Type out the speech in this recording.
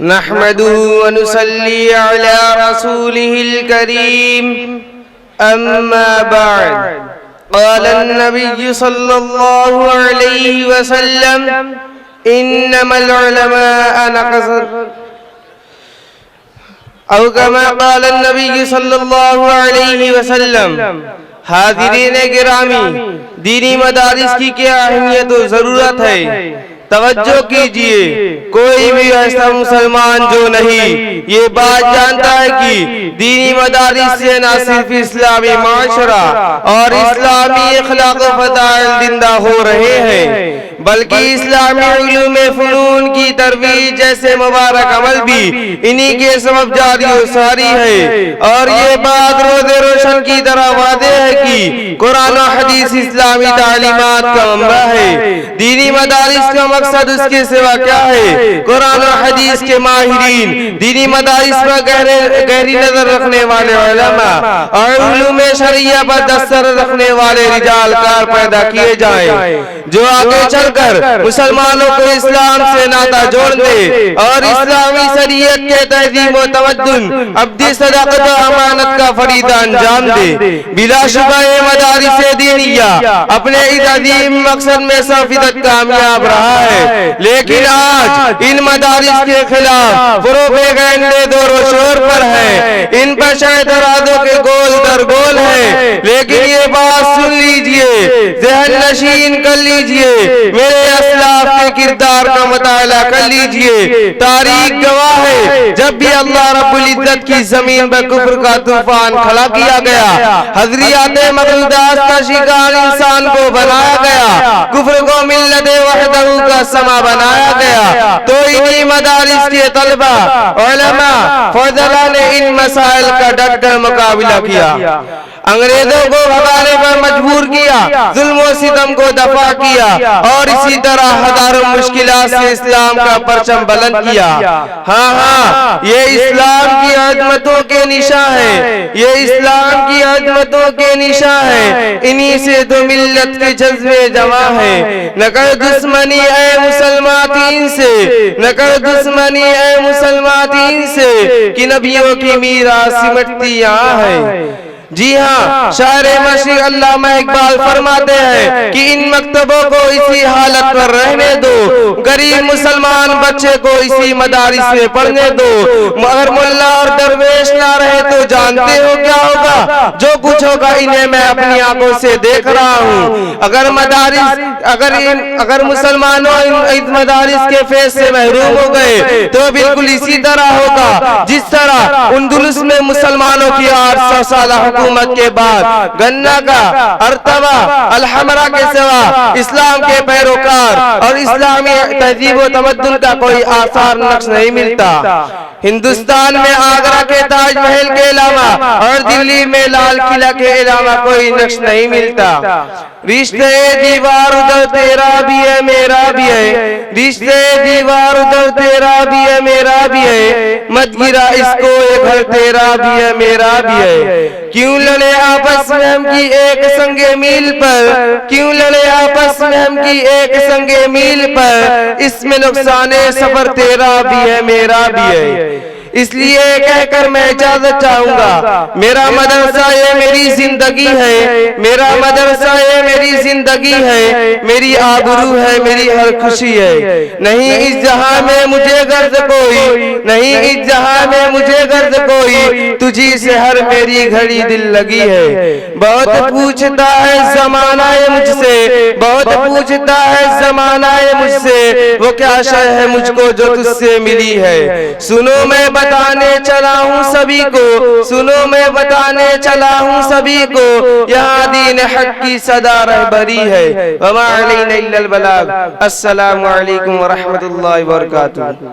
نحمده ونصلي على رسوله الكريم أما بعد قال النبي صلى الله عليه وسلم إنما العلماء نقص أو كما قال النبي صلى الله عليه وسلم۔ حاضرین گرامی، دینی مدارس کی کیا اہمیت و ضرورت ہے، توجہ کیجئے۔ کوئی بھی ایسا مسلمان جو نہیں یہ بات جانتا ہے کہ دینی مدارس سے نہ صرف اسلامی معاشرہ اور اسلامی اخلاق و فضائل زندہ ہو رہے ہیں بلکہ اسلامی علوم فنون کی ترویج جیسے مبارک عمل بھی انہی کے سبب جاری و ساری ہے۔ اور یہ بات روز روشن کی طرح واضح ہے کہ قرآن و حدیث اسلامی تعلیمات کا منبع ہے۔ دینی مدارس کا مقصد اس کے سوا کیا ہے؟ قرآن و حدیث کے ماہرین، دینی مدارس پر گہری نظر رکھنے والے علماء اور علوم شرعیہ پر دستر رکھنے والے رجال کار پیدا کیے جائیں جو آگے چل کر مسلمانوں کو اسلام سے ناطہ جوڑ دے اور اسلامی شریعت کے تہذیب و تمدن، ابدی صداقت و امانت کا فریضہ انجام دے۔ بلا شبہ یہ مدارس دینیہ اپنے اس عظیم مقصد میں 100% کامیاب رہا ہے، لیکن آج ان مدارس کے خلاف پروپیگنڈے دور و شور پر ہے، ان پر شاید ارادوں کے گول در گول ہے۔ لیکن یہ بات سن لیجئے، ذہن نشین کر لیجئے، میرے اسلاف کے کردار کا مطالعہ کر لیجئے۔ تاریخ گواہ ہے جب بھی اللہ رب العزت کی زمین پر کفر کا طوفان کھڑا کیا گیا، حضریات مقدس کا شکار انسان کو بنایا گیا، کفر کو ملت وحدہ کا سما بنایا گیا، تو انہی مدارس کے طلبہ علماء فضلاء نے ان مسائل کا ڈٹ کر مقابلہ کیا، انگریزوں کو بھگانے پر مجبور کیا، ظلم و ستم کو دفع کیا اور اسی طرح ہزاروں مشکلات سے اسلام کا پرچم بلند کیا۔ ہاں یہ اسلام کی عظمتوں کے نشاں ہیں، یہ اسلام کی عظمتوں کے نشاں ہیں، انہی سے تو ملت کے جذبے جمع ہیں۔ نہ کر دشمنی اے مسلمان دین سے، نہ کر دشمنی اے مسلمان دین سے کہ نبیوں کی میراث سمٹتی یہاں ہے۔ جی ہاں، شاعر مشرق علامہ اقبال فرماتے ہیں کہ ان مکتبوں کو اسی حالت پر رہنے دو، غریب مسلمان بچے کو اسی مدارس میں پڑھنے دو، مگر ملا اور درویش نہ رہے تو جانتے ہو کیا ہوگا؟ جو کچھ ہوگا انہیں میں اپنی آنکھوں سے دیکھ رہا ہوں۔ اگر مسلمانوں ان مدارس کے فیض سے محروم ہو گئے تو بالکل اسی طرح ہوگا جس طرح اندلس میں مسلمانوں کی 800 سالہ حکومت کے بعد گنا کا ارتبہ الحمرہ کے سوا اسلام کے پیروکار اور اسلامی تہذیب و تمدن کا کوئی آثار نقش نہیں ملتا۔ ہندوستان میں آگرہ کے تاج محل کے علاوہ اور دلی میں لال قلعہ کے علاوہ کوئی نقش نہیں ملتا۔ رشتے دیوار ادھر تیرا بھی ہے میرا بھی ہے، رشتے دیوار ادھر تیرا بھی ہے میرا بھی ہے، مت گرا اس کو یہ گھر تیرا بھی ہے میرا بھی ہے۔ کیوں لڑے آپس میں ہم کی ایک سنگ میل پر، کیوں لڑے آپس میں ہم کی ایک سنگ میل پر، اس میں نقصان سفر تیرا بھی ہے میرا بھی ہے۔ اس لیے کہہ کر میں اجازت چاہوں گا، میرا مدرسہ یہ میری زندگی ہے، میرا مدرسہ یہ میری زندگی ہے، میری آبرو ہے، میری ہر خوشی ہے۔ نہیں اس جہاں میں مجھے غرض کوئی، نہیں اس جہاں میں مجھے غرض کوئی، تجھی سے ہر میری گھڑی دل لگی ہے۔ بہت پوچھتا ہے زمانہ مجھ سے، بہت پوچھتا ہے زمانہ مجھ سے، وہ کیا شے ہے مجھ کو جو تجھ سے ملی ہے۔ سنو میں بتانے چلا ہوں سبھی کو، سنو میں بتانے چلا ہوں سبھی کو، یہاں دین حق کی صدا رہبری ہے۔ وما علینا الا البلاغ۔ السلام علیکم ورحمۃ اللہ وبرکاتہ۔